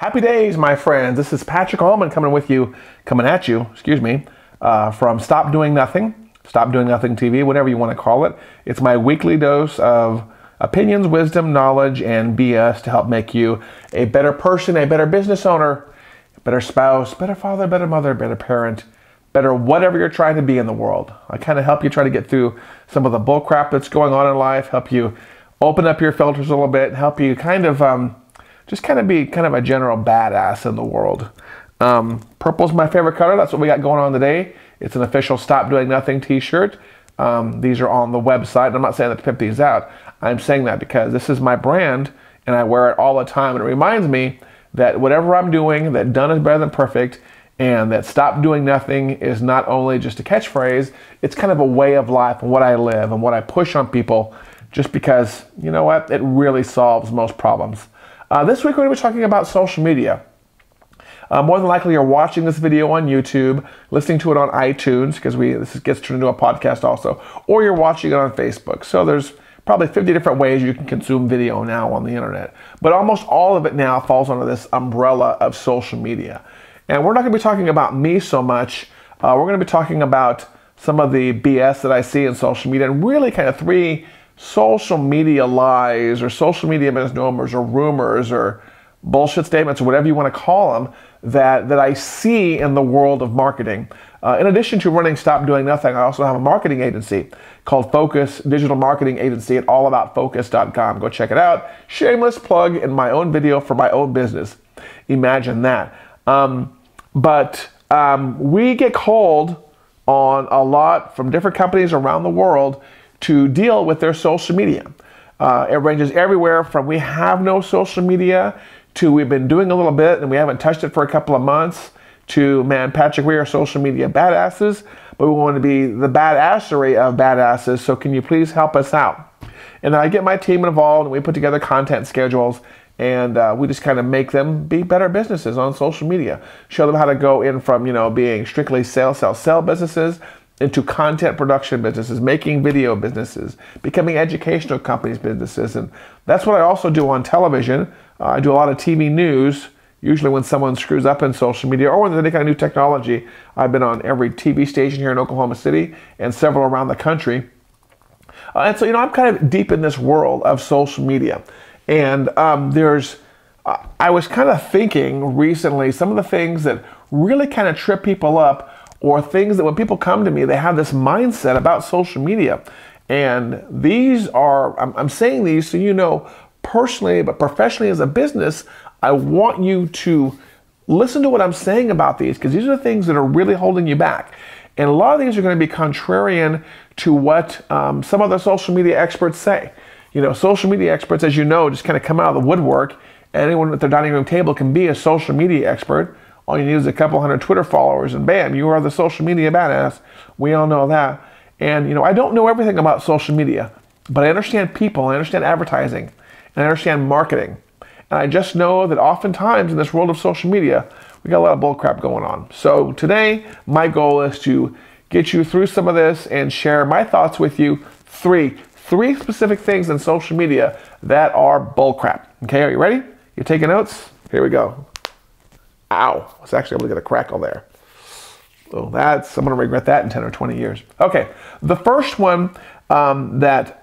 Happy days, my friends. This is Patrick Allmond coming at you, from Stop Doing Nothing, Stop Doing Nothing TV, whatever you want to call it. It's my weekly dose of opinions, wisdom, knowledge, and BS to help make you a better person, a better business owner, a better spouse, better father, better mother, better parent, better whatever you're trying to be in the world. I kind of help you try to get through some of the bull crap that's going on in life, help you open up your filters a little bit, help you just be a general badass in the world. Purple's my favorite color. That's what we got going on today. It's an official Stop Doing Nothing t-shirt. These are on the website. And I'm not saying that to pimp these out. I'm saying that because this is my brand and I wear it all the time. And it reminds me that whatever I'm doing, that done is better than perfect, and that stop doing nothing is not only just a catchphrase, it's kind of a way of life and what I live and what I push on people, just because, you know what, it really solves most problems. This week we're going to be talking about social media. More than likely you're watching this video on YouTube, listening to it on iTunes, because this gets turned into a podcast also, or you're watching it on Facebook. So there's probably 50 different ways you can consume video now on the internet. But almost all of it now falls under this umbrella of social media. And we're not going to be talking about me so much. We're going to be talking about some of the BS that I see in social media, and really kind of three social media lies or social media misnomers or rumors or bullshit statements or whatever you want to call them that I see in the world of marketing. In addition to running Stop Doing Nothing, I also have a marketing agency called Focus Digital Marketing Agency at allaboutfocus.com. Go check it out. Shameless plug in my own video for my own business. Imagine that. We get called on a lot from different companies around the world to deal with their social media. It ranges everywhere from we have no social media to we've been doing a little bit and we haven't touched it for a couple of months to, man, Patrick, we are social media badasses, but we want to be the badassery of badasses, so can you please help us out? And I get my team involved and we put together content schedules, and we just kind of make them be better businesses on social media. Show them how to go in from, being strictly sell businesses into content production businesses, making video businesses, becoming educational companies businesses. And that's what I also do on television. I do a lot of TV news, usually when someone screws up in social media or when there's any kind of new technology. I've been on every TV station here in Oklahoma City and several around the country. And so, I'm kind of deep in this world of social media. And I was kind of thinking recently some of the things that really kind of trip people up, or things that when people come to me, they have this mindset about social media. And these are, I'm saying these so you know personally, but professionally as a business, I want you to listen to what I'm saying about these, because these are the things that are really holding you back. And a lot of these are going to be contrarian to what some other social media experts say. Social media experts, as you know, just kind of come out of the woodwork. Anyone at their dining room table can be a social media expert. All you need is a couple hundred Twitter followers and bam, you are the social media badass. We all know that. And I don't know everything about social media, but I understand people, I understand advertising, and I understand marketing. And I just know that oftentimes in this world of social media, we got a lot of bull crap going on. So today, my goal is to get you through some of this and share my thoughts with you. Three specific things in social media that are bull crap. Okay, are you ready? You taking notes? Here we go. Ow, I was actually able to get a crackle there. So I'm going to regret that in 10 or 20 years. Okay, the first one that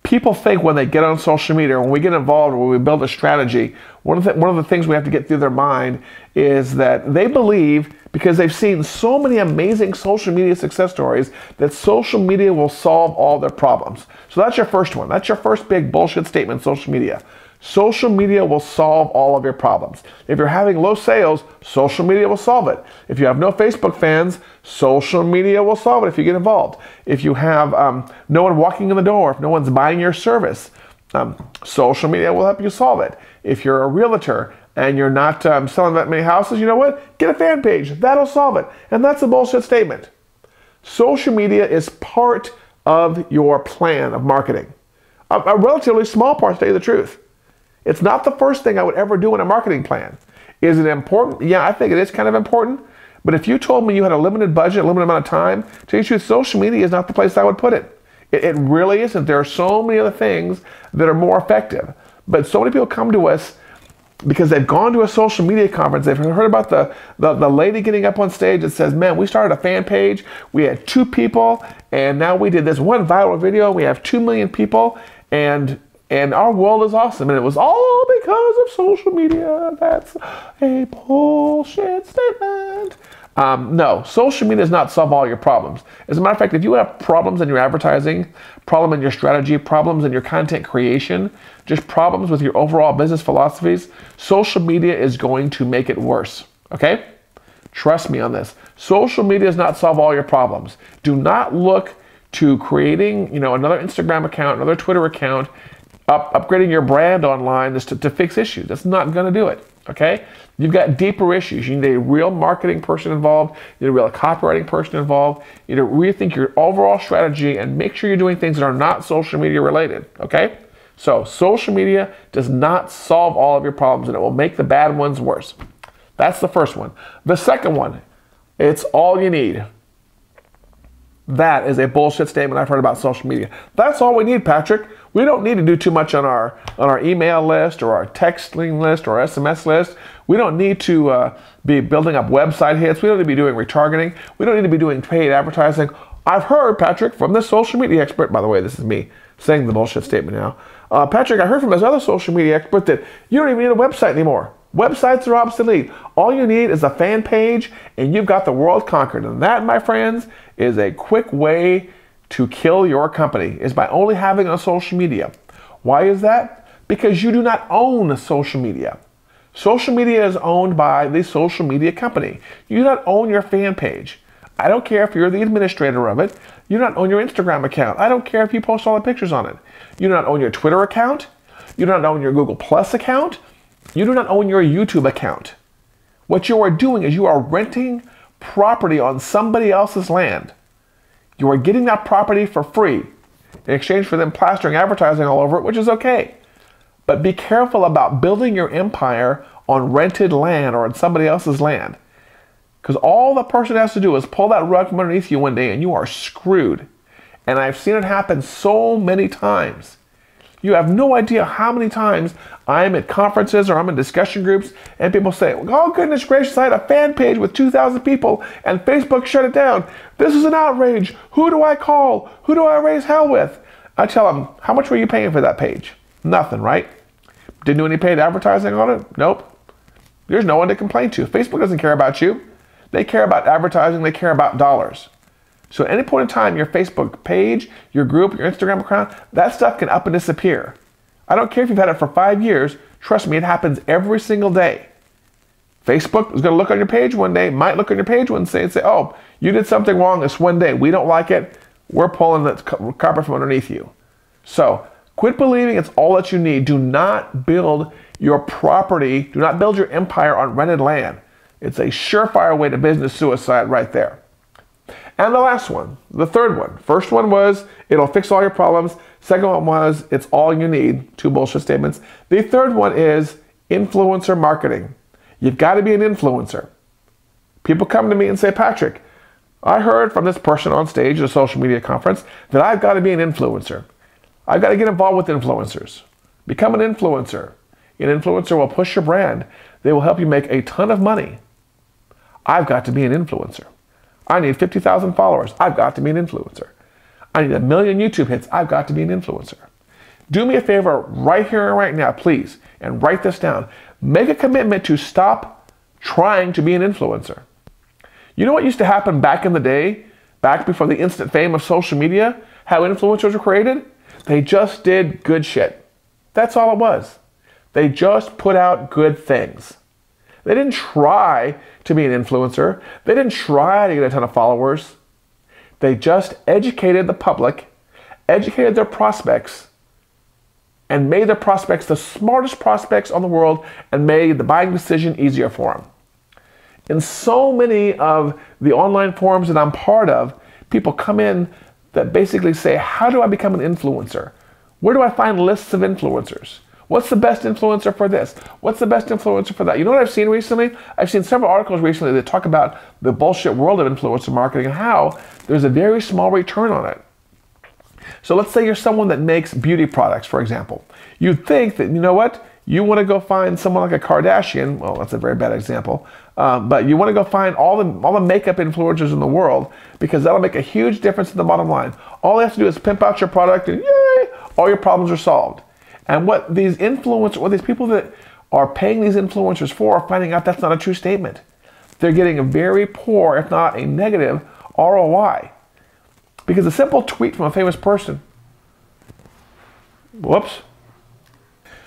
people think when they get on social media, when we get involved, or when we build a strategy, one of the things we have to get through their mind is that they believe, because they've seen so many amazing social media success stories, that social media will solve all their problems. So that's your first one. That's your first big bullshit statement, social media. Social media will solve all of your problems. If you're having low sales, social media will solve it. If you have no Facebook fans, social media will solve it if you get involved. If you have no one walking in the door, if no one's buying your service, social media will help you solve it. If you're a realtor and you're not selling that many houses, you know what? Get a fan page. That'll solve it. And that's a bullshit statement. Social media is part of your plan of marketing. A relatively small part, to tell you the truth. It's not the first thing I would ever do in a marketing plan. Is it important? Yeah, I think it is kind of important. But if you told me you had a limited budget, a limited amount of time, to tell you the truth, social media is not the place I would put it. It really isn't. There are so many other things that are more effective. But so many people come to us because they've gone to a social media conference. They've heard about the lady getting up on stage that says, man, we started a fan page. We had 2 people, and now we did this one viral video. We have 2 million people, and our world is awesome. And it was all because of social media. That's a bullshit statement. No, social media does not solve all your problems. As a matter of fact, if you have problems in your advertising, problem in your strategy, problems in your content creation, just problems with your overall business philosophies, social media is going to make it worse, okay? Trust me on this. Social media does not solve all your problems. Do not look to creating, another Instagram account, another Twitter account, upgrading your brand online just to fix issues. That's not going to do it. Okay? You've got deeper issues. You need a real marketing person involved. You need a real copywriting person involved. You need to rethink your overall strategy and make sure you're doing things that are not social media related. Okay? So social media does not solve all of your problems, and it will make the bad ones worse. That's the first one. The second one, it's all you need. That is a bullshit statement I've heard about social media. That's all we need, Patrick. We don't need to do too much on our email list or our texting list or our SMS list. We don't need to be building up website hits. We don't need to be doing retargeting. We don't need to be doing paid advertising. I've heard, Patrick, from this social media expert, by the way, this is me saying the bullshit statement now. Patrick, I heard from this other social media expert that you don't even need a website anymore. Websites are obsolete. All you need is a fan page and you've got the world conquered. And that, my friends, is a quick way to kill your company, is by only having a social media. Why is that? Because you do not own social media. Social media is owned by the social media company. You do not own your fan page. I don't care if you're the administrator of it. You do not own your Instagram account. I don't care if you post all the pictures on it. You do not own your Twitter account. You do not own your Google Plus account. You do not own your YouTube account. What you are doing is you are renting property on somebody else's land. You are getting that property for free in exchange for them plastering advertising all over it, which is okay. But be careful about building your empire on rented land or on somebody else's land. Because all the person has to do is pull that rug from underneath you one day and you are screwed. And I've seen it happen so many times. You have no idea how many times I'm at conferences or I'm in discussion groups and people say, oh goodness gracious, I had a fan page with 2,000 people and Facebook shut it down. This is an outrage. Who do I call? Who do I raise hell with? I tell them, how much were you paying for that page? Nothing, right? Didn't do any paid advertising on it? Nope. There's no one to complain to. Facebook doesn't care about you. They care about advertising. They care about dollars. So at any point in time, your Facebook page, your group, your Instagram account, that stuff can up and disappear. I don't care if you've had it for 5 years. Trust me, it happens every single day. Facebook is going to look on your page one day, might look on your page one day and say, oh, you did something wrong this one day. We don't like it. We're pulling the carpet from underneath you. So quit believing it's all that you need. Do not build your property. Do not build your empire on rented land. It's a surefire way to business suicide right there. And the last one, the third one. First one was, it'll fix all your problems. Second one was, it's all you need. 2 bullshit statements. The third one is influencer marketing. You've got to be an influencer. People come to me and say, Patrick, I heard from this person on stage at a social media conference that I've got to be an influencer. I've got to get involved with influencers. Become an influencer. An influencer will push your brand. They will help you make a ton of money. I've got to be an influencer. I need 50,000 followers. I've got to be an influencer. I need 1 million YouTube hits. I've got to be an influencer. Do me a favor right here and right now, please, and write this down. Make a commitment to stop trying to be an influencer. You know what used to happen back in the day, back before the instant fame of social media, how influencers were created? They just did good shit. That's all it was. They just put out good things. They didn't try to be an influencer. They didn't try to get a ton of followers. They just educated the public, educated their prospects, and made their prospects the smartest prospects on the world and made the buying decision easier for them. In so many of the online forums that I'm part of, people come in that basically say, how do I become an influencer? Where do I find lists of influencers? What's the best influencer for this? What's the best influencer for that? You know what I've seen recently? I've seen several articles recently that talk about the bullshit world of influencer marketing and how there's a very small return on it. So let's say you're someone that makes beauty products, for example. You'd think that, you know what? You want to go find someone like a Kardashian. Well, that's a very bad example. But you want to go find all the makeup influencers in the world, because that'll make a huge difference in the bottom line. All you have to do is pimp out your product and yay, all your problems are solved. And what these people that are paying these influencers for are finding out that's not a true statement. They're getting a very poor, if not a negative, ROI. Because a simple tweet from a famous person. Whoops.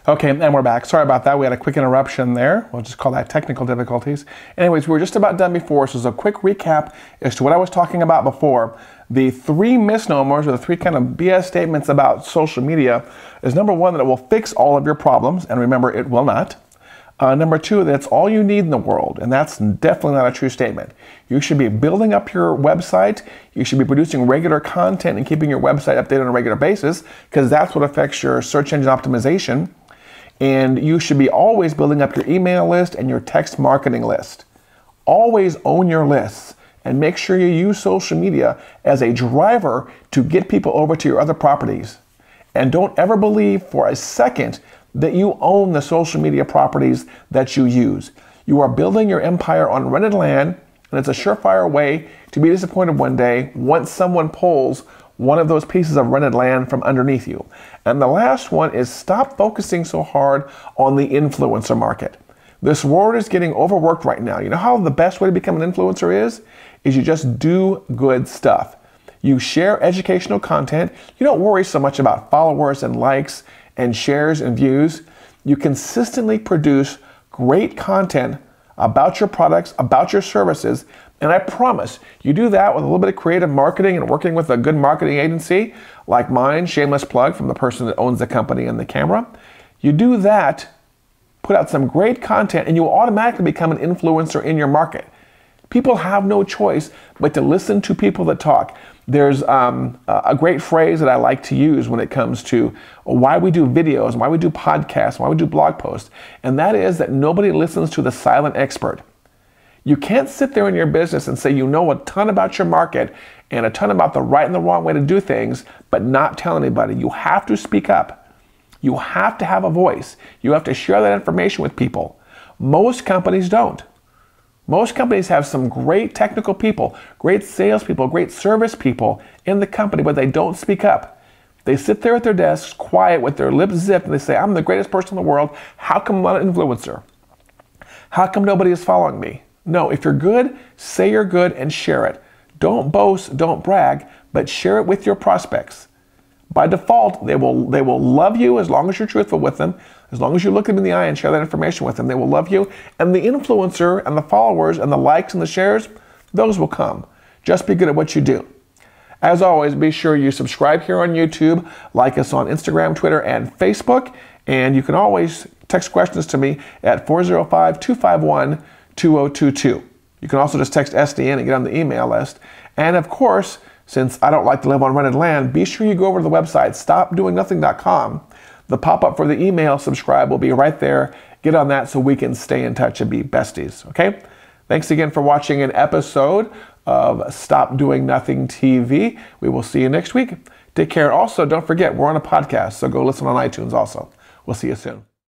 Okay, and we're back. Sorry about that. We had a quick interruption there. We'll just call that technical difficulties. Anyways, we were just about done before, so as a quick recap as to what I was talking about before. The 3 misnomers, or the 3 kind of BS statements about social media is, number 1, that it will fix all of your problems, and remember, it will not. Number 2, that's all you need in the world, and that's definitely not a true statement. You should be building up your website, you should be producing regular content and keeping your website updated on a regular basis, because that's what affects your search engine optimization. And you should be always building up your email list and your text marketing list. Always own your lists and make sure you use social media as a driver to get people over to your other properties. And don't ever believe for a second that you own the social media properties that you use. You are building your empire on rented land, and it's a surefire way to be disappointed one day once someone pulls one of those pieces of rented land from underneath you. And the last one is, stop focusing so hard on the influencer market. This world is getting overworked right now. You know how the best way to become an influencer is? Is you just do good stuff. You share educational content. You don't worry so much about followers and likes and shares and views. You consistently produce great content about your products, about your services, and I promise you do that with a little bit of creative marketing and working with a good marketing agency like mine, shameless plug from the person that owns the company and the camera. You do that, put out some great content, and you will automatically become an influencer in your market. People have no choice but to listen to people that talk. There's a great phrase that I like to use when it comes to why we do videos, why we do podcasts, why we do blog posts, and that is that nobody listens to the silent expert. You can't sit there in your business and say you know a ton about your market and a ton about the right and the wrong way to do things, but not tell anybody. You have to speak up. You have to have a voice. You have to share that information with people. Most companies don't. Most companies have some great technical people, great salespeople, great service people in the company, but they don't speak up. They sit there at their desks, quiet, with their lips zipped, and they say, I'm the greatest person in the world. How come I'm not an influencer? How come nobody is following me? No, if you're good, say you're good and share it. Don't boast, don't brag, but share it with your prospects. By default, they will love you as long as you're truthful with them. As long as you look them in the eye and share that information with them, they will love you. And the influencer and the followers and the likes and the shares, those will come. Just be good at what you do. As always, be sure you subscribe here on YouTube, like us on Instagram, Twitter, and Facebook. And you can always text questions to me at 405-251-2022. You can also just text SDN and get on the email list. And of course, since I don't like to live on rented land, be sure you go over to the website, StopDoingNothing.com. The pop-up for the email subscribe will be right there. Get on that so we can stay in touch and be besties, okay? Thanks again for watching an episode of Stop Doing Nothing TV. We will see you next week. Take care. Also, don't forget, we're on a podcast, so go listen on iTunes also. We'll see you soon.